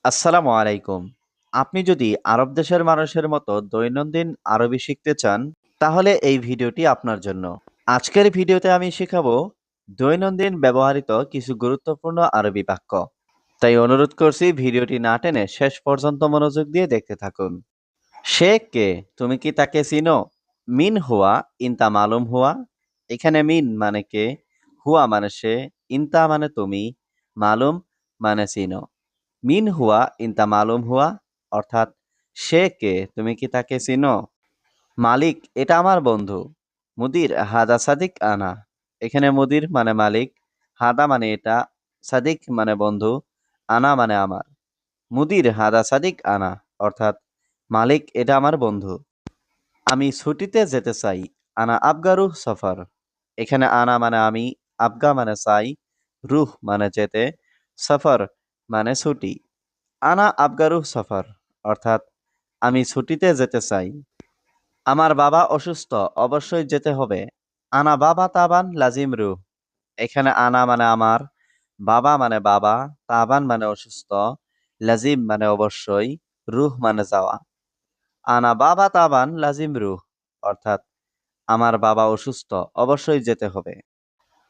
আসসালামু আলাইকুম। আপনি যদি আরব দেশের মানুষের মতো দৈনন্দিন আরবি শিখতে চান, তাহলে এই ভিডিওটি আপনার জন্য। আজকের ভিডিওতে আমি শেখাবো দৈনন্দিন ব্যবহৃত কিছু গুরুত্বপূর্ণ আরবি বাক্য। তাই অনুরোধ করছি ভিডিওটি না টেনে শেষ পর্যন্ত মনোযোগ দিয়ে দেখতে থাকুন। সে কে? তুমি কি তাকে চিনো? মিন হুয়া, ইনতা মালুম হুয়া। এখানে মিন মানে কে, হুয়া মানে সে, ইনতা মানে তুমি, মালুম মানে চিনো। মিন হুয়া ইনতা মালুম হুয়া অর্থাৎ সে কে, তুমি কি তাকে চিনো? মালিক, এটা আমার বন্ধু। মুদির, হাদা সাদিক আনা। এখানে মুদির মানে মালিক, হাদা মানে এটা, সাদিক মানে বন্ধু, আনা মানে আমার। মুদির হাদা সাদিক আনা অর্থাৎ মালিক, এটা আমার বন্ধু। আমি ছুটিতে যেতে চাই। আনা আবগারু সফর। এখানে আনা মানে আমি, আবগা মানে চাই, রুহ মানে যেতে, সফর মানে ছুটি। আনা আবগারু সফর অর্থাৎ আমি ছুটিতে যেতে চাই। আমার বাবা অসুস্থ, অবশ্যই যেতে হবে। আনা বাবা তাবান লাজিম রুহ। এখানে আনা মানে আমার, বাবা মানে বাবা, তাবান মানে অসুস্থ, লাজিম মানে অবশ্যই, রুহ মানে যাওয়া। আনা বাবা তাবান লাজিম রুহ অর্থাৎ আমার বাবা অসুস্থ, অবশ্যই যেতে হবে।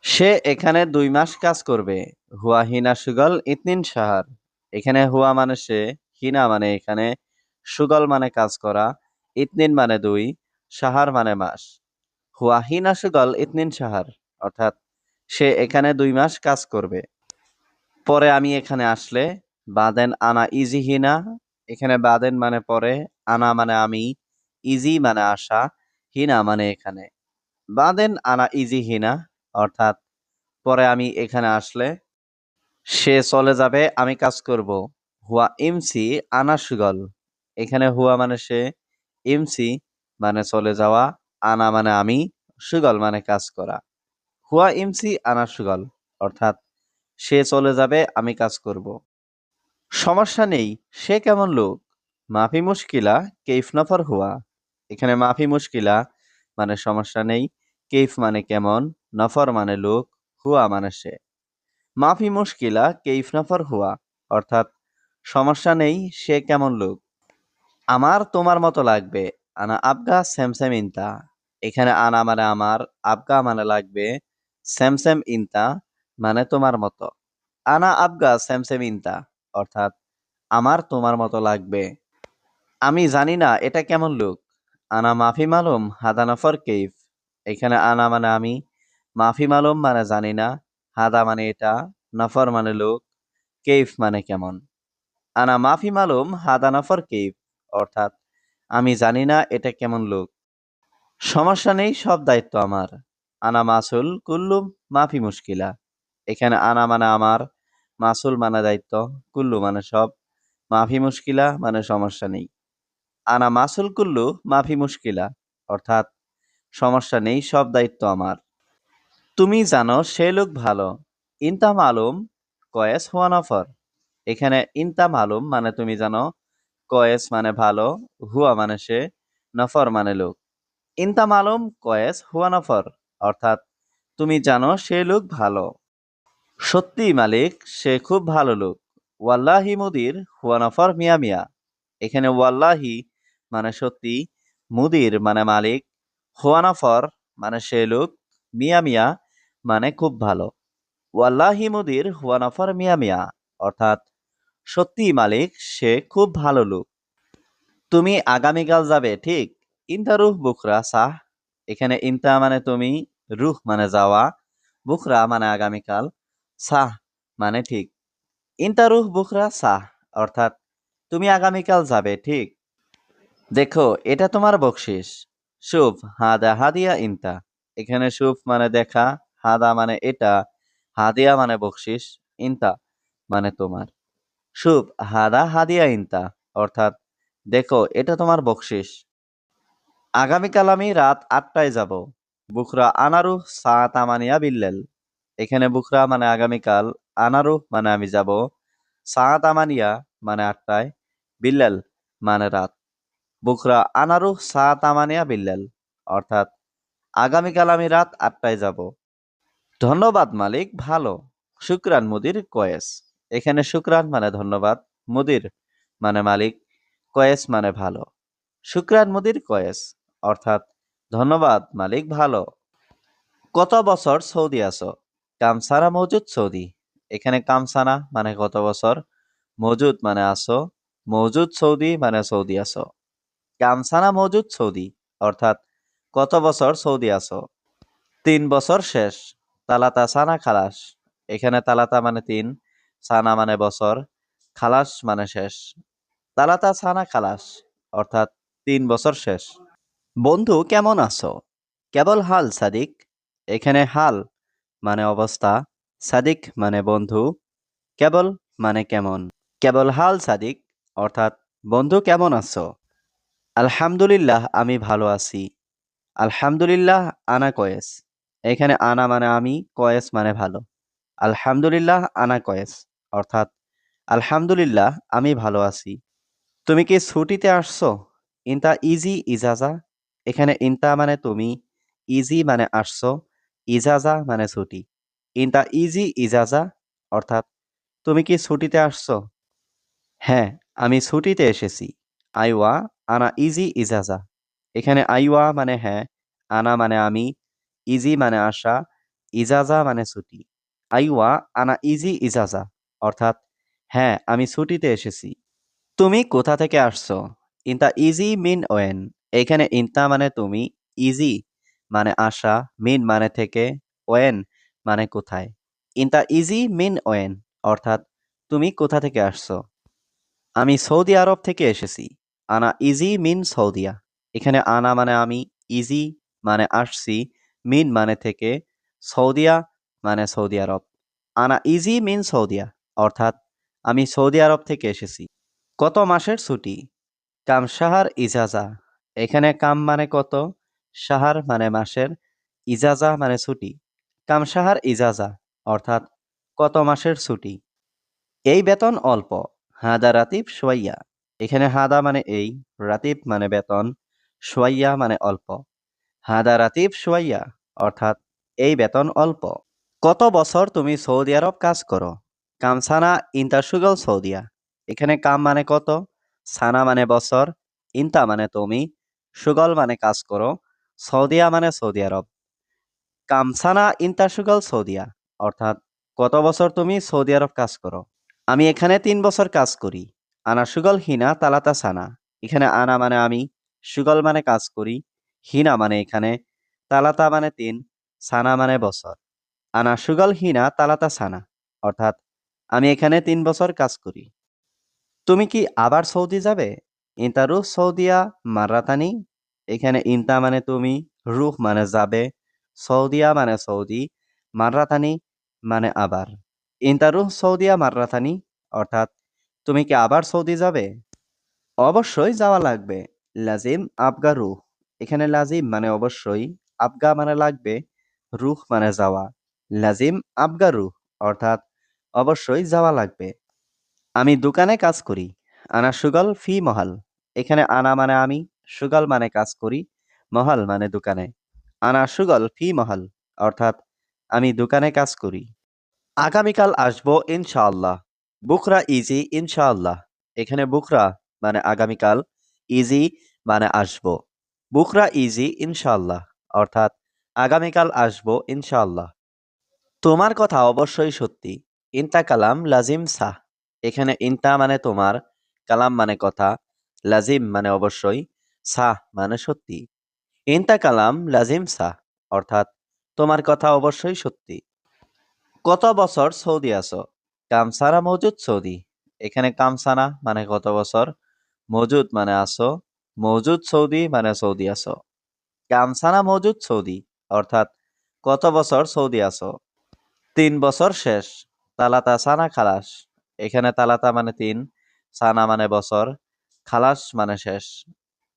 সে এখানে 2 মাস কাজ করবে। হুয়া হিনা সুগল ইতনিন সাহার। এখানে হুয়া মানে সে, হিনা মানে এখানে, সুগল মানে কাজ করা, ইতনিন মানে 2, সাহার মানে মাস। হুয়া হিনা সুগল ইতনিন সাহার অর্থাৎ সে এখানে 2 মাস কাজ করবে। পরে আমি এখানে আসলে, বাদেন আনা ইজি হিনা। এখানে বাদেন মানে পরে, আনা মানে আমি, ইজি মানে আসা, হিনা মানে এখানে। বাদেন আনা ইজি হিনা অর্থাৎ পরে আমি এখানে আসলে। সে চলে যাবে, আমি কাজ করব। হুয়া ইমসি আনা সুগল। এখানে হুয়া মানে সে, ইমসি মানে চলে যাওয়া, আনা মানে আমি, সুগল মানে কাজ করা। হুয়া ইমসি আনা সুগল অর্থাৎ সে চলে যাবে, আমি কাজ করব। সমস্যা নেই, সে কেমন লোক? মাফি মুশকিলা, কেইফ নফর হুয়া। এখানে মাফি মুশকিলা মানে সমস্যা নেই, কেইফ মানে কেমন, নফর মানে লোক, হুয়া মানে সে। মাফি মুশকিলা কেইফ নফর হুয়া অর্থাৎ সমস্যা নেই, সে কেমন লোক। আমার তোমার মতো লাগবে। আনা আবগা স্যামস্যাম ইনতা। এখানে আনা মানে আমার, আবগা মানে লাগবে, স্যামস্যাম ইনতা মানে তোমার মতো। আনা আবগা স্যামস্যাম ইনতা অর্থাৎ আমার তোমার মতো লাগবে। আমি জানি না এটা কেমন লোক। আনা মাফি মালুম হাদা নফর কেইফ। এখানে আনা মানে আমি, মাফি মালুম মানে জানি না, হাদা মানে এটা, নফর মানে লোক, কেইফ মানে কেমন। আনা মাফি মালুম হাদা নফর কেইফ অর্থাৎ আমি জানি না এটা কেমন লোক। সমস্যা নেই, সব দায়িত্ব আমার। আনা মাসুল কুল্লুম মাফি মুশকিলা। এখানে আনা মানে আমার, মাসুল মানে দায়িত্ব, কুল্লু মানে সব, মাফি মুশকিলা মানে সমস্যা নেই। আনা মাসুল কুল্লু মাফি মুশকিলা অর্থাৎ সমস্যা নেই, সব দায়িত্ব আমার। তুমি জানো সে লোক ভালো। ইনতা মালুম কয়েস হুয়া নফর। এখানে ইনতা মালুম মানে তুমি জানো, কয়েস মানে ভালো, হুয়া মানে সে, নফর মানে লোক। ইনতা মালুম কয়েস হুয়া নফর অর্থাৎ তুমি জানো সে লোক ভালো। সত্যি মালিক, সে খুব ভালো লোক। ওয়াল্লাহি মুদির হুয়া নফর মিয়া মিয়া। এখানে ওয়াল্লাহি মানে সত্যি, মুদির মানে মালিক, হুয়া নফর মানে সে লোক, মিয়া মিয়া মানে খুব ভালো। ওয়াল্লাহি মুদির হুয়া নফর মিয়া মিয়া অর্থাৎ সত্যি মালিক, সে খুব ভালো লোক। তুমি আগামীকাল যাবে, ঠিক? ইনতা রুহ বুকরা সাহ। এখানে ইনতা মানে তুমি, রুহ মানে যাওয়া, বুকরা মানে আগামীকাল, সাহ মানে ঠিক। ইনতা রুহ বুকরা সাহ অর্থাৎ তুমি আগামীকাল যাবে, ঠিক? দেখো, এটা তোমার বকশিস। শুভ হাদা হাদিয়া ইনতা। এখানে শুভ মানে দেখা, হাদা মানে এটা, হাদিয়া মানে বকশিস, ইনতা মানে তোমার। শুভ হাদা হাদিয়া ইনতা অর্থাৎ দেখো, এটা তোমার বকশিস। আগামীকাল আমি রাত 8টায় যাব। বুকরা আনারু সা তামানিয়া বিল্লেল। এখানে বুকরা মানে আগামীকাল, আনারু মানে আমি যাব, সা তামানিয়া মানে 8টায়, বিল্লেল মানে রাত। বুকরা আনারু সা তামানিয়া বিল্লেল অর্থাৎ আগামীকাল আমি রাত 8টায় যাব। ধন্যবাদ মালিক, ভালো। শুক্রান মুদির কয়েস। এখানে শুক্রান মানে ধন্যবাদ, মুদির মানে মালিক, কয়েস মানে ভালো। শুক্রান মুদির কয়েস, অর্থাৎ ধন্যবাদ মালিক ভালো। কত বছর সৌদি আছো? কামসানা মজুদ সৌদি। এখানে কামসানা মানে কত বছর, মজুদ মানে আসো, মজুদ সৌদি মানে সৌদি আছো। কামসানা মজুদ সৌদি, অর্থাৎ কত বছর সৌদি আছো। 3 বছর শেষ। তালাতা সানা খালাস। এখানে তালাতা মানে 3, সানা মানে বছর, খালাস মানে শেষ। তালাতা সানা খালাস, অর্থাৎ 3 বছর শেষ। বন্ধু কেমন আছো? কেবল হাল সাদিক। এখানে হাল মানে অবস্থা, সাদিক মানে বন্ধু, কেবল মানে কেমন। কেবল হাল সাদিক, অর্থাৎ বন্ধু কেমন আছো। আলহামদুলিল্লাহ আমি ভালো আছি। আলহামদুলিল্লাহ আনা কয়েস। এখানে আনা মানে আমি, কয়েস মানে ভালো। আলহামদুলিল্লাহ আনা কয়েস, অর্থাৎ আলহামদুলিল্লাহ আমি ভালো আছি। তুমি কি ছুটিতে আসছো? ইনতা ইজি ইজাজা। এখানে ইনতা মানে তুমি, ইজি মানে আসছো, ইজাজা মানে ছুটি। ইনতা ইজি ইজাজা, অর্থাৎ তুমি কি ছুটিতে আসছো? হ্যাঁ, আমি ছুটিতে এসেছি। আইওয়া আনা ইজি ইজাজা। এখানে আইওয়া মানে হ্যাঁ, আনা মানে আমি, ইজি মানে আসা, ইজাজা মানে ছুটি। আইওয়া আনা ইজি ইজাজা, অর্থাৎ হ্যাঁ আমি ছুটিতে এসেছি। তুমি কোথা থেকে আসছো? ইনতা ইজি মিন ওয়েন। এখানে ইনতা মানে তুমি, ইজি মানে আসা, মিন মানে থেকে, ওয়েন মানে কোথায়। ইনতা ইজি মিন ওয়েন, অর্থাৎ তুমি কোথা থেকে আসছো। আমি সৌদি আরব থেকে এসেছি। আনা ইজি মিন সৌদিয়া। এখানে আনা মানে আমি, ইজি মানে আসছি, মিন মানে থেকে, সৌদিয়া মানে সৌদি আরব। আনা ইজি মিন সৌদিয়া, অর্থাৎ আমি সৌদি আরব থেকে এসেছি। কত মাসের ছুটি? কাম সাহার ইজাজা। এখানে কাম মানে কত, সাহার মানে মাসের, ইজাজা মানে ছুটি। কাম সাহার ইজাজা, অর্থাৎ কত মাসের ছুটি। এই বেতন অল্প। হাদা রাতিব সোয়াইয়া। এখানে হাদা মানে এই, রাতিব মানে বেতন, সোয়াইয়া মানে অল্প। হাদা রাতিব সোয়াইয়া, অর্থাৎ এই বেতন অল্প। কত বছর তুমি সৌদি আরব কাজ করো? কামসানা ইন্টারসুগল সৌদিয়া। এখানে কাম মানে কত, সানা মানে বছর, ইন্তা মানে তুমি, সুগল মানে কাজ করো, সৌদিয়া মানে সৌদি আরব। কামসানা ইন্টারসুগল সৌদিয়া, অর্থাৎ কত বছর তুমি সৌদি আরব কাজ করো। আমি এখানে 3 বছর কাজ করি। আনা সুগল হিনা তালাতা সানা। এখানে আনা মানে আমি, সুগল মানে কাজ করি, হিনা মানে এখানে, তালাতা মানে 3, সানা মানে বছর। আনা সুগল হিনা তালাতা সানা, অর্থাৎ আমি এখানে 3 বছর কাজ করি। তুমি কি আবার সৌদি যাবে? ইন্তা রুহ সৌদিয়া মাররাতানি। এখানে ইন্তা মানে তুমি, রুহ মানে যাবে, সৌদিয়া মানে সৌদি, মাররাতানি মানে আবার। ইন্তা রুহ সৌদিয়া মাররাতানি, অর্থাৎ তুমি কি আবার সৌদি যাবে? অবশ্যই যাওয়া লাগবে। লাজিম আবগা রুহ। এখানে লাজিম মানে অবশ্যই, আবগা মানে লাগবে, রুহ মানে যাওয়া। লাজিম আবগা রুহ, অর্থাৎ অবশ্যই যাওয়া লাগবে। আমি দোকানে কাজ করি। আনা সুগল ফি মহাল। এখানে আনা মানে আমি, সুগল মানে কাজ করি, মহাল মানে দোকানে। আনা সুগল ফি মহাল, অর্থাৎ আমি দোকানে কাজ করি। আগামীকাল আসবো ইনশাআল্লাহ। বুকরা ইজি ইনশাআল্লাহ। এখানে বুকরা মানে আগামীকাল, ইজি মানে আসবো। বুকরা ইজি ইনশাআল্লাহ, অর্থাৎ আগামীকাল আসবো ইনশাআল্লাহ। তোমার কথা অবশ্যই সত্যি। ইনতা কালাম লাজিম সাহ। এখানে ইনতা মানে তোমার, কালাম মানে কথা, লাজিম মানে অবশ্যই, সাহ মানে সত্যি। ইনতা কালাম লাজিম সাহ, অর্থাৎ তোমার কথা অবশ্যই সত্যি। কত বছর সৌদি আছো? কামসানা মজুদ সৌদি। এখানে কামসানা মানে কত বছর, মজুদ মানে আসো, মজুদ সৌদি মানে সৌদি আছো। কামসানা মজুদ সৌদি, অর্থাৎ কত বছর সৌদি আছো। 3 বছর শেষ। তালাতা সানা খালাস। এখানে তালাতা মানে 3, সানা মানে বছর, খালাস মানে শেষ।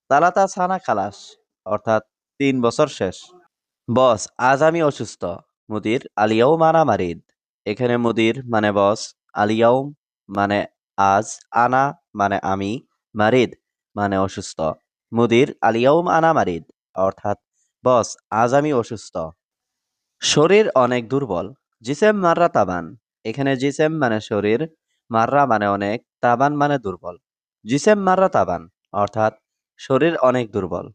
তালাতা সানা খালাস, অর্থাৎ 3 বছর শেষ। বস আজ আমি অসুস্থ। মুদির আলিয়াও মানা মারিদ। এখানে মুদির মানে বস, আলিয়াও মানে আজ, আনা মানে আমি, মারিদ মানে অসুস্থ। মুদির আলিয়াউম আনা মারিদ, অর্থাৎ বস আজ আমি অসুস্থ। শরীর অনেক দুর্বল। জিসেম মাররা তাবান। এখানে জিসেম মানে শরীর, মাররা মানে অনেক, তাবান মানে দুর্বল। জিসেম মাররা তাবান অর্থাৎ শরীর অনেক দুর্বল।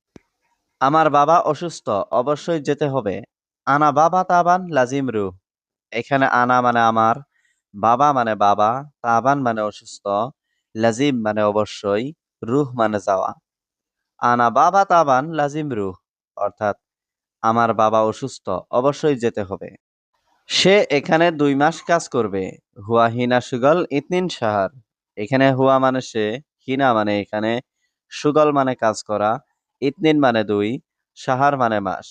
আমার বাবা অসুস্থ, অবশ্যই যেতে হবে। আনা বাবা তাবান লাজিম রুহ। এখানে আনা মানে আমার, বাবা মানে বাবা, তাবান মানে অসুস্থ, লাজিম মানে অবশ্যই, রুহ মানে যাওয়া। আনা বাবা তাবান লাজিম রুহ অর্থাৎ আমার বাবা অসুস্থ, অবশ্যই যেতে হবে। সে এখানে 2 মাস কাজ করবে। হুয়া হিনা সুগল ইতনিন সাহার। এখানে হুয়া মানে সে, হিনা মানে এখানে, সুগল মানে কাজ করা, ইতনিন মানে 2, সাহার মানে মাস।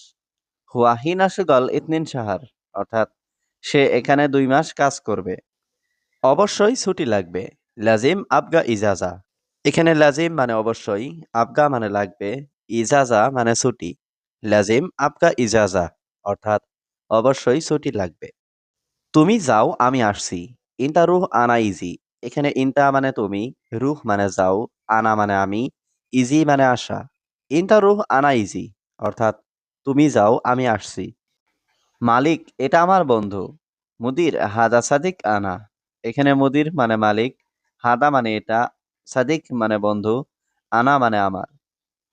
হুয়া হিনা সুগল ইতনিন সাহার অর্থাৎ সে এখানে 2 মাস কাজ করবে। অবশ্যই ছুটি লাগবে। লাজিম আবগা ইজাজা। এখানে লাজিম মানে অবশ্যই, আবগা মানে লাগবে, ইজাজা মানে ছুটি। লাজিম আবগা ইজাজা অর্থাৎ অবশ্যই ছুটি লাগবে। তুমি যাও, আমি আসছি। ইনতা রুহ আনা ইজি। এখানে ইনতা মানে তুমি, রুহ মানে যাও, আনা মানে আমি, ইজি মানে আসা। ইনতা রুহ আনা ইজি অর্থাৎ তুমি যাও, আমি আসছি। মালিক এটা আমার বন্ধু। মুদির হাদা সাদিক আনা। এখানে মুদির মানে মালিক, হাদা মানে এটা, সাদিক মানে বন্ধু, আনা মানে আমার।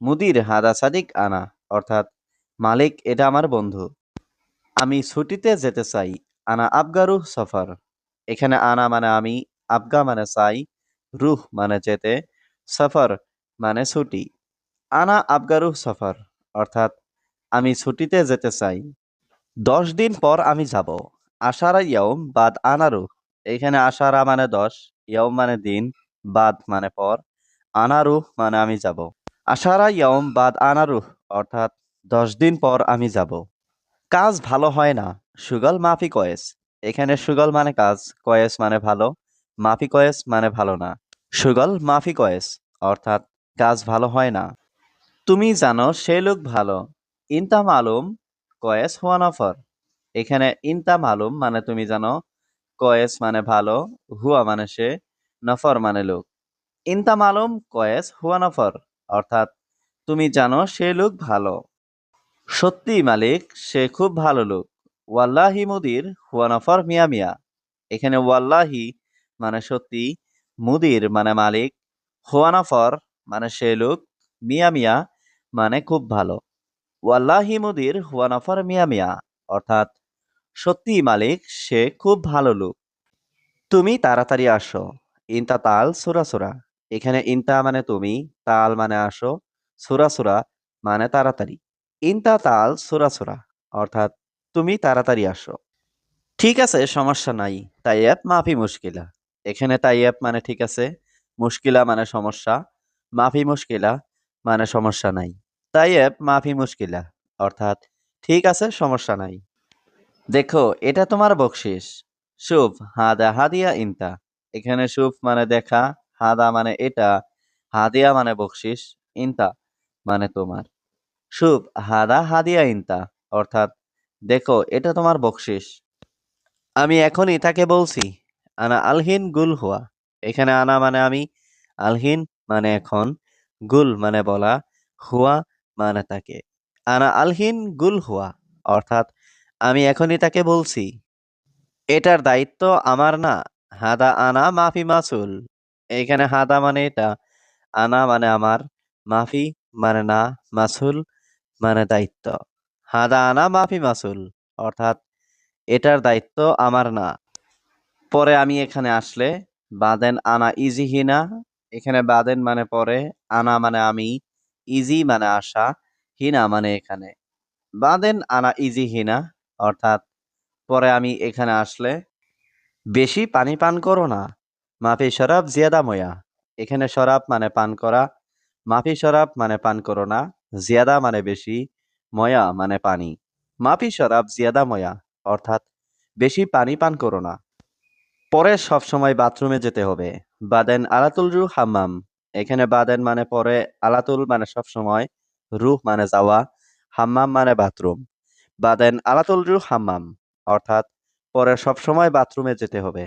মুদির হাদা সাদিক আনা অর্থাৎ মালিক এটা আমার বন্ধু। আমি ছুটিতে যেতে চাই। আনা আবগা রুহ সফর। এখানে আনা মানে আমি, আবগা মানে চাই, রুহ মানে যেতে, সফর মানে ছুটি। আনা আবগা রুহ সফর অর্থাৎ আমি ছুটিতে যেতে চাই। 10 দিন পর আমি যাব। আশারা ইয়ম বাদ আনা রুহ। এখানে আশারা মানে 10, ইয়ম মানে দিন, বাদ মানে পর, আনা রুহ মানে আমি যাব। আশারা ইয়ম বাদ আনা রুহ অর্থাৎ 10 দিন পর আমি যাব। কাজ ভালো হয় না। সুগল মাফি কয়েস। এখানে সুগল মানে কাজ, কয়েস মানে ভালো, মাফি কয়েস মানে ভালো না। সুগল মাফি কয়েস অর্থাৎ কাজ ভালো হয় না। তুমি জানো সে লোক ভালো। ইনতা মালুম কয়েস হুয়া নফর। এখানে ইনতা মালুম মানে তুমি জানো, কয়েস মানে ভালো, হুয়া মানে সে, নফর মানে লোক। ইনতা মালুম কয়েস হুয়া নফর অর্থাৎ তুমি জানো সে লোক ভালো। সত্যি মালিক, সে খুব ভালো লোক। ওয়াল্লাহি মুদির হুয়া নফর মিয়া মিয়া। এখানে ওয়াল্লাহি মানে সত্যি, মুদির মানে মালিক, হুয়া নফর মানে সে লোক, মিয়া মিয়া মানে খুব ভালো। ওয়াল্লাহি মুদির হুয়া নফর মিয়া মিয়া অর্থাৎ সত্যি মালিক, সে খুব ভালো লোক। তুমি তাড়াতাড়ি আসো। ইনতা তাল সুরা সুরা। এখানে ইনতা মানে তুমি, তাল মানে আসো, সুরা সুরা মানে তাড়াতাড়ি। ইনতা তাল সুরা সুরা অর্থাৎ তুমি তাড়াতাড়ি আসো। ঠিক আছে, সমস্যা নাই। তাইয়াব মাফি মুশকিলা। এখানে তাইয়াব মানে ঠিক আছে, মুশকিলা মানে সমস্যা, মাফি মুশকিলা মানে সমস্যা নাই। তাইয়াব মাফি মুশকিলা অর্থাৎ ঠিক আছে, সমস্যা নাই। দেখো এটা তোমার বকশিস। শুভ হাদা হাদিয়া ইনতা। এখানে শুভ মানে দেখা, হাদা মানে এটা, হাদিয়া মানে বকশিস, ইনতা মানে তোমার। শুভ হাদা হাদিয়া ইনতা অর্থাৎ দেখো এটা তোমার বকশিস। আমি এখনই তাকে বলছি। আনা আলহিন গুল হুয়া। এখানে আনা মানে আমি, আলহিন মানে এখন, গুল মানে বলা, হুয়া মানে তাকে। আনা আলহিন গুল হুয়া অর্থাৎ আমি এখনই তাকে বলছি। এটার দায়িত্ব আমার না। হাদা আনা মাফি মাসুল। এখানে হাদা মানে এটা, আনা মানে আমার, মাফি মানে না, মাসুল মানে দায়িত্ব। হাদা আনা মাফি মাসুল অর্থাৎ এটার দায়িত্ব আমার না। পরে আমি এখানে আসলে, বাদেন আনা ইজি হিনা। এখানে বাদেন মানে পরে, আনা মানে আমি, ইজি মানে আসা, হিনা মানে এখানে। বাদেন আনা ইজি হিনা অর্থাৎ পরে আমি এখানে আসলে। বেশি পানি পান করো না। মাফি শরাব জিয়াদা ময়া। এখানে শরাব মানে পান করা, মাফি শরাব মানে পান করো না, জিয়াদা মানে বেশি, ময়া মানে পানি। মাফি শরাব জিয়াদা ময়া অর্থাৎ বেশি পানি পান করো না। পরে সবসময় বাথরুমে যেতে হবে। বাদেন আলাতুল রুহ হাম্মাম। এখানে বাদেন মানে পরে, আলাতুল মানে সবসময়, রুহ মানে যাওয়া, হাম্মাম মানে বাথরুম। বাদেন আলাতুল রুহ হাম্মাম অর্থাৎ পরে সবসময় বাথরুমে যেতে হবে।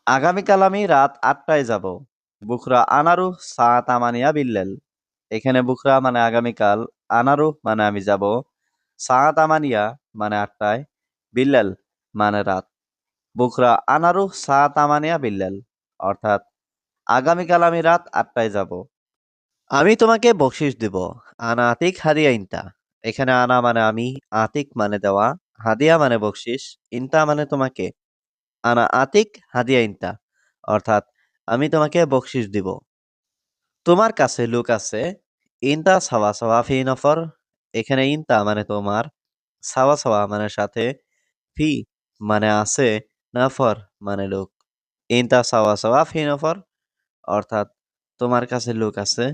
আগামীকাল আমি রাত 8টায় যাব। বুকরা আনারুহ সা তামানিয়া বিল্লেল। এখানে বুকরা মানে আগামীকাল, আনারুহ মানে আমি যাব, সা তামানিয়া মানে 8টায়, বিল্লেল মানে রাত। বুকরা আনারুহ সা তামানিয়া বিল্লেল অর্থাৎ আগামীকাল আমি রাত 8টায় যাব। আমি তোমাকে বকশিশ দিব। আনা আতিক হাদিয়া ইনতা। এখানে আনা মানে আমি, আতিক মানে দেওয়া, হাদিয়া মানে বকশিশ, ইনতা মানে তোমাকে। আনা আতিক হাদিয়া ইনতা, অর্থাৎ আমি তোমাকে বকশিশ দিব। তোমার কাছে লোক আছে। ইনতা সাওয়া সাওয়া ফি নফর। এখানে ইনতা মানে তোমার, সাওয়া সাওয়া মানে সাথে, ফি মানে আছে, নফর মানে লোক। ইনতা সাওয়া সাওয়া ফি নফর, অর্থাৎ তোমার কাছে লোক আছে।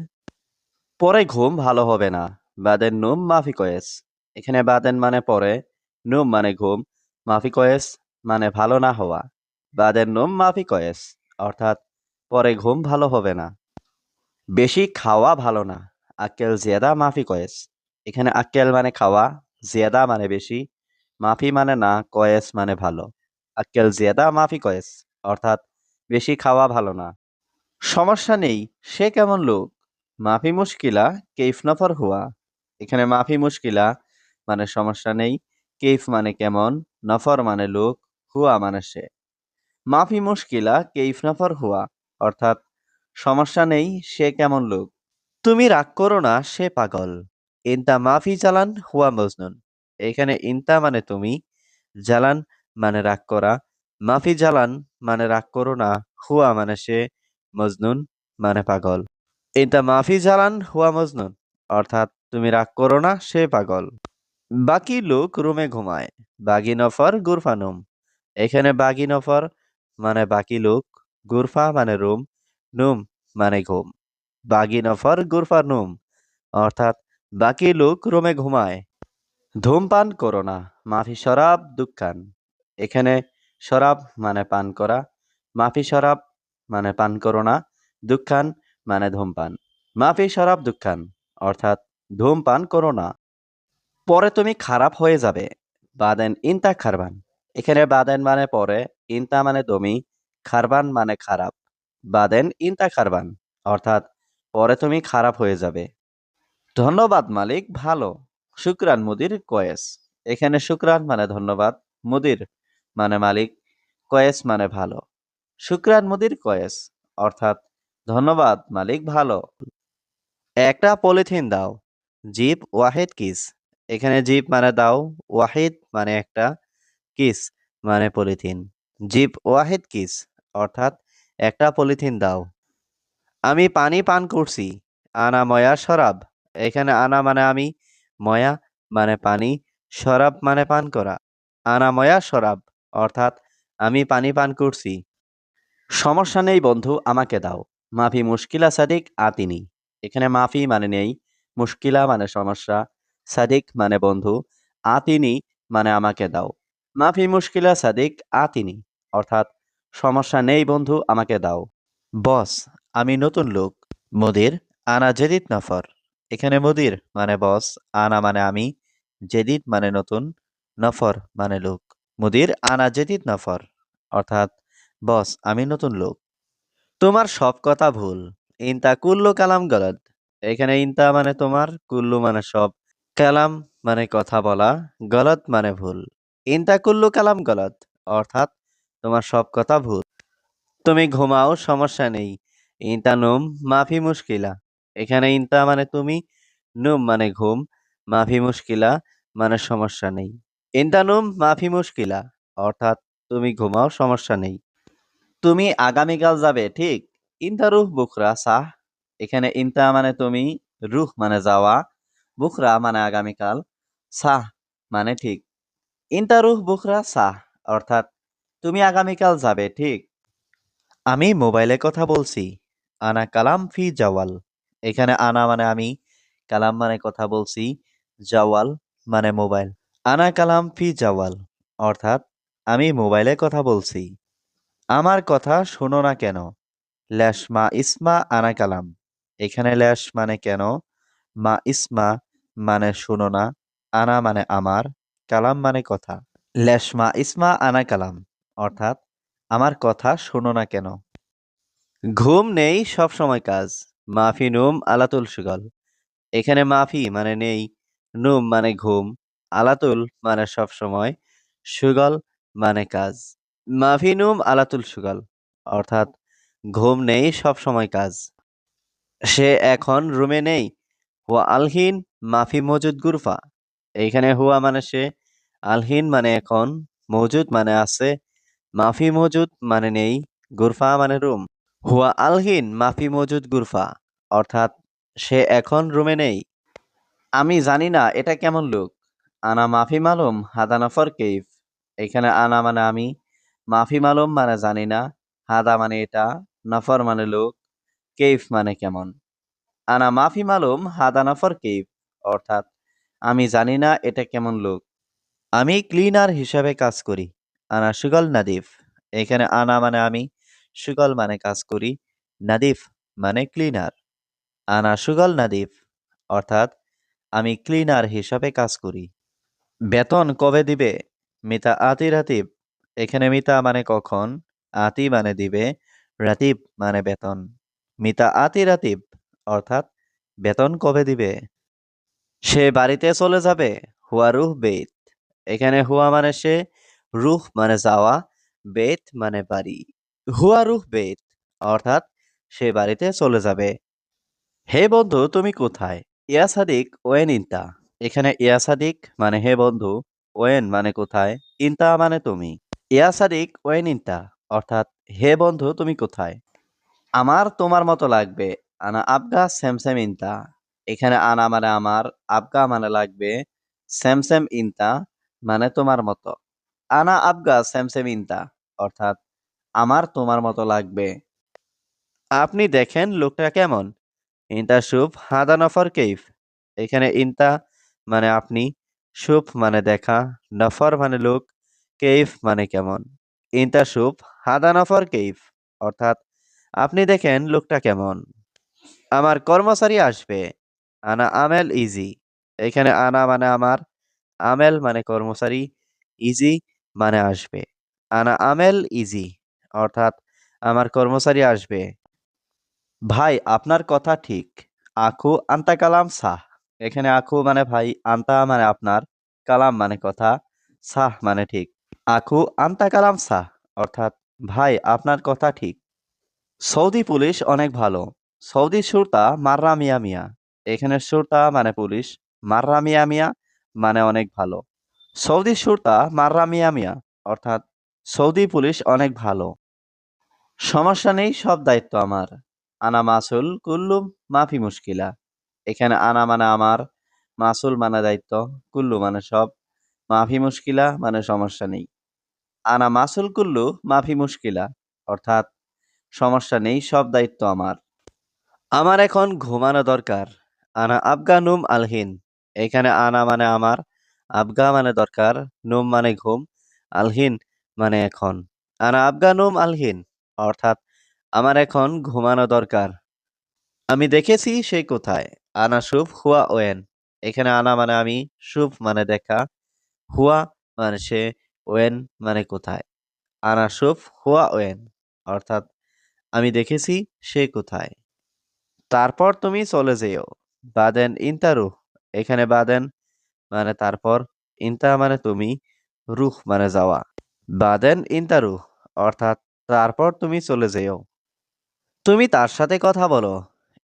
পরে ঘুম ভালো হবে না। বাদেন নুম মাফি কয়েস। এখানে বাদেন মানে পরে, নুম মানে ঘুম, মাফি কয়েস মানে ভালো না হওয়া। বাদেন নুম মাফি কয়েস, অর্থাৎ পরে ঘুম ভালো হবে না। বেশি খাওয়া ভালো না। আক্কেল জিয়াদা মাফি কয়েস। এখানে আক্কেল মানে খাওয়া, জিয়াদা মানে বেশি, মাফি মানে না, কয়েস মানে ভালো। আক্কেল জিয়াদা মাফি কয়েস, অর্থাৎ বেশি খাওয়া ভালো না। সমস্যা নেই, সে কেমন লোক। মাফি মুশকিলা, কেইফ নফর হুয়া। এখানে মাফি মুশকিলা মানে সমস্যা নেই, কেইফ মানে কেমন, নফর মানে লোক, হুয়া মানে সে। মাফি মুশকিলা কেইফ নফর হুয়া, অর্থাৎ সমস্যা নেই, সে কেমন লোক। তুমি রাগ করো না, সে পাগল। ইনতা মাফি জালান হুয়া মজনুন। এখানে ইনতা মানে তুমি, জালান মানে রাগ করা, মাফি জালান মানে রাগ করো না, হুয়া মানে সে, মজনুন মানে পাগল। ইনতা মাফি জালান হুয়া মজনুন, অর্থাৎ তুমি রাগ করো না, সে পাগল। বাকি লোক রুমে ঘুমায়। বাগি নফর গুরফানুম। এখানে বাগি নফর মানে বাকি লোক, গুরফা মানে রুম, নুম মানে ঘুম। বাগি নফর গুরফা নুম, অর্থাৎ বাকি লোক রুমে ঘুমায়। ধূমপান করো না। মাফি শরাব দুঃখান। এখানে শরাব মানে পান করা, মাফি শরাব মানে পান করো না, দুঃখান মানে ধূমপান। মাফি শরাব দুঃখান, অর্থাৎ ধূমপান করো না। পরে তুমি খারাপ হয়ে যাবে। বাদেন ইনতা খারবান। এখানে বাদেন মানে পরে, ইনতা মানে তুমি, খারবান মানে খারাপ। বাদেন ইনতা খারবান, অর্থাৎ পরে তুমি খারাপ হয়ে যাবে। ধন্যবাদ মালিক, ভালো। শুক্রান মুদির কয়েস। এখানে শুক্রান মানে ধন্যবাদ, মুদির মানে মালিক, কয়েস মানে ভালো। শুক্রান মুদির কয়েস, অর্থাৎ ধন্যবাদ মালিক, ভালো। একটা পলিথিন দাও। জিপ ওয়াহেদ কিস। এখানে জিপ মানে দাও, ওয়াহিদ মানে একটা, কিস মানে পলিথিন। জিপ ওয়াহেদ কিস, অর্থাৎ একটা পলিথিন দাও। আমি পানি পান করছি। আনা ময়া শরাব। এখানে আনা মানে আমি, ময়া মানে পানি, শরাব মানে পান করা। আনা ময়া শরাব, অর্থাৎ আমি পানি পান করছি। সমস্যা নেই বন্ধু, আমাকে দাও। মাফি মুশকিলা সাদিক আতিনি। এখানে মাফি মানে নেই, মুশকিলা মানে সমস্যা, সাদিক মানে বন্ধু, আতিনি মানে আমাকে দাও। মাফি মুশকিলা সাদিক আতিনি, অর্থাৎ সমস্যা নেই বন্ধু, আমাকে দাও। বস, আমি নতুন লোক। মুদির, আনা জেদিদ নফর। এখানে মুদির মানে বস, আনা মানে আমি, জেদিদ মানে নতুন, নফর মানে লোক। মুদির আনা জেদিদ নফর, অর্থাৎ বস, আমি নতুন লোক। তোমার সব কথা ভুল। ইনতা কুল্লু কালাম গলদ। এখানে ইনতা মানে তোমার, কুল্লু মানে সব, কালাম মানে কথা বলা, গলদ মানে ভুল। ইনতা কুল্লু কালাম গলদ, অর্থাৎ তোমার সব কথা ভুল। তুমি ঘুমাও, সমস্যা নেই। ইনতা নুম মাফি মুশকিলা। এখানে ইনতা মানে তুমি, নুম মানে ঘুম, মাফি মুশকিলা মানে সমস্যা নেই। ইনতা নুম মাফি মুশকিলা, অর্থাৎ তুমি ঘুমাও, সমস্যা নেই। তুমি আগামীকাল যাবে, ঠিক। ইনতা রুহ বুকরা সাহ। এখানে ইনতা মানে তুমি, রুহ মানে যাওয়া, বুকরা মানে আগামীকাল, সাহ মানে ঠিক। ইনতা রুহ বুকরা সাহ, অর্থাৎ তুমি আগামীকাল যাবে, ঠিক। আমি মোবাইলে কথা বলছি। আনা কালাম ফি জাওয়াল। এখানে আনা মানে আমি, কালাম মানে কথা বলছি, জাওয়াল মানে মোবাইল। আনা কালাম ফি জাওয়াল, অর্থাৎ আমি মোবাইলে কথা বলছি। আমার কথা শোনো না কেন। ল্যাশ মা ইসমা আনা কালাম। এখানে ল্যাশ মানে কেন, মা ইসমা মানে শোনো না, আনা মানে আমার, কালাম মানে কথা। ল্যাশ মা ইসমা আনা কালাম, অর্থাৎ আমার কথা শোনো না কেন। ঘুম নেই, সব সময় কাজ। মাফি নুম আলাতুল সুগল। এখানে মাফি মানে নেই, নুম মানে ঘুম, আলাতুল মানে সব সময়, সুগল মানে কাজ। মাফি নুম আলাতুল সুগল, অর্থাৎ ঘুম নেই, সব সময় কাজ। সে এখন রুমে নেই। হুয়া আলহিন মাফি মজুদ গুরফা। এইখানে হুয়া মানে সে, আলহিন মানে এখন, মজুদ মানে আছে, মাফি মজুদ মানে নেই, গুরফা মানে রুম। হুয়া আলহিন মাফি মজুদ গুরফা, অর্থাৎ সে এখন রুমে নেই। আমি জানি না এটা কেমন লোক। আনা মাফি মালুম হাদা নফর কেইফ। এখানে আনা মানে আমি, মাফি মালুম মানে জানি না, হাদা মানে এটা, নফর মানে লোক, কেইফ মানে কেমন। আনা মাফি মালুম হাদা নফর কেইফ, অর্থাৎ আমি জানি না এটা কেমন লোক। আমি ক্লিনার হিসাবে কাজ করি। আনা সুগল নাদিফ। এখানে আনা মানে আমি, সুগল মানে কাজ করি, নাদিফ মানে ক্লিনার। আনা সুগল নাদিফ, অর্থাৎ আমি ক্লিনার হিসাবে কাজ করি। বেতন কবে দিবে? মিতা আতি রাতিব। এখানে মিতা মানে কখন, আতি মানে দিবে, রাতিব মানে বেতন। মিতা আতি রাতিব, অর্থাৎ বেতন কবে দিবে? সে বাড়িতে চলে যাবে। হুয়া রুহ বেত। এখানে হুয়া মানে সে, রুহ মানে যাওয়া, বেত মানে বাড়ি। হুয়া রুহ বেত, অর্থাৎ সে বাড়িতে চলে যাবে। হে বন্ধু তুমি কোথায়? ইয়া সাদিক ওয়েন ইনতা। এখানে ইয়া সাদিক মানে হে বন্ধু, ওয়েন মানে কোথায়, ইনতা মানে তুমি। ইয়া সাদিক ওয়েন ইনতা, অর্থাৎ হে বন্ধু তুমি কোথায়? আমার তোমার মতো লাগবে। আনা আবগা স্যামস্যাম ইনতা। এখানে আনা মানে আমার, আবগা মানে লাগবে, স্যামস্যাম ইনতা মানে তোমার মতো। আনা আবগা স্যামস্যাম ইনতা, অর্থাৎ আমার তোমার মতো লাগবে। আপনি দেখেন লোকটা কেমন। ইনতা শুভ হাদা নফর কেইফ। এখানে ইনতা মানে আপনি, শুভ মানে দেখা, নফর মানে লোক, কেইফ মানে কেমন। ইনতা শুভ হাদা নফর কেইফ, অর্থাৎ আপনি দেখেন লোকটা কেমন। আমার কর্মচারী আসবে। আনা আমেল ইজি। এখানে আনা মানে আমার, আমেল মানে কর্মচারী, ইজি মানে আসবে। আনা আমেল ইজি, অর্থাৎ আমার কর্মচারী আসবে। ভাই আপনার কথা ঠিক। আখু আন্তা কালাম সাহ। এখানে আখু মানে ভাই, আন্তা মানে আপনার, কালাম মানে কথা, সাহ মানে ঠিক। আখু আন্তা কালাম সাহ, অর্থাৎ ভাই আপনার কথা ঠিক। সৌদি পুলিশ অনেক ভালো। সৌদি সুরতা মাররা মিয়া মিয়া। এখানে সুরতা মানে পুলিশ, মাররা মিয়া মিয়া মানে অনেক ভালো। সৌদি সুরতা মাররা মিয়া মিয়া, অর্থাৎ সৌদি পুলিশ অনেক ভালো। সমস্যা নেই, সব দায়িত্ব আমার। আনা মাসুল কুল্লু মাফি মুশকিলা। এখানে আনা মানে আমার, মাসুল মানে দায়িত্ব, কুল্লু মানে সব, মাফি মুশকিলা মানে সমস্যা নেই। আনা মাসুল কুল্লু মাফি মুশকিলা, অর্থাৎ সমস্যা নেই, সব দায়িত্ব আমার। আমার এখন ঘুমানো দরকার। আনা আবগা নুম আলহিন। এখানে আনা মানে আমার, আবগা মানে দরকার, নুম মানে ঘুম, আলহিন মানে এখন। আনা আবগা নুম আলহিন, অর্থাৎ আমার এখন ঘুমানো দরকার। আমি দেখেছি সে কোথায়। আনা শুভ হুয়া ওয়েন। এখানে আনা মানে আমি, শুভ মানে দেখা, হুয়া মানে সে, ওয়েন মানে কোথায়। আনা শুভ হুয়া ওয়েন, অর্থাৎ আমি দেখেছি সে কোথায়। তারপর তুমি চলে যেও। বাদেন ইনতা রুহ। এখানে বাদেন মানে তারপর, ইনতা মানে তুমি, রুহ মানে যাওয়া। বাদেন ইনতা রুহ, অর্থাৎ তারপর তুমি চলে যেও। তুমি তার সাথে কথা বলো।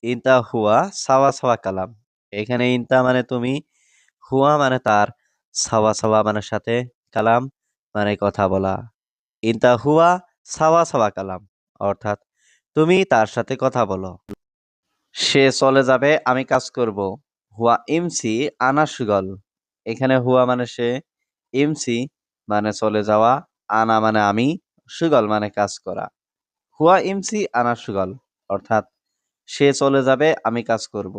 ইনতা হুয়া সাওয়া সাওয়া কালাম। এখানে ইনতা মানে তুমি, হুয়া মানে তার, সাওয়া সাওয়া মানে সাথে, কালাম মানে কথা বলা। ইনতা হুয়া সাওয়া সাওয়া কালাম, অর্থাৎ তুমি তার সাথে কথা বলো। সে চলে যাবে, আমি কাজ করব। হুয়া ইমসি আনা সুগল। এখানে হুয়া মানে সে, ইমসি মানে চলে যাওয়া, আনা মানে আমি, সুগল মানে কাজ করা। হুয়া ইমসি আনা সুগল, অর্থাৎ সে চলে যাবে, আমি কাজ করব।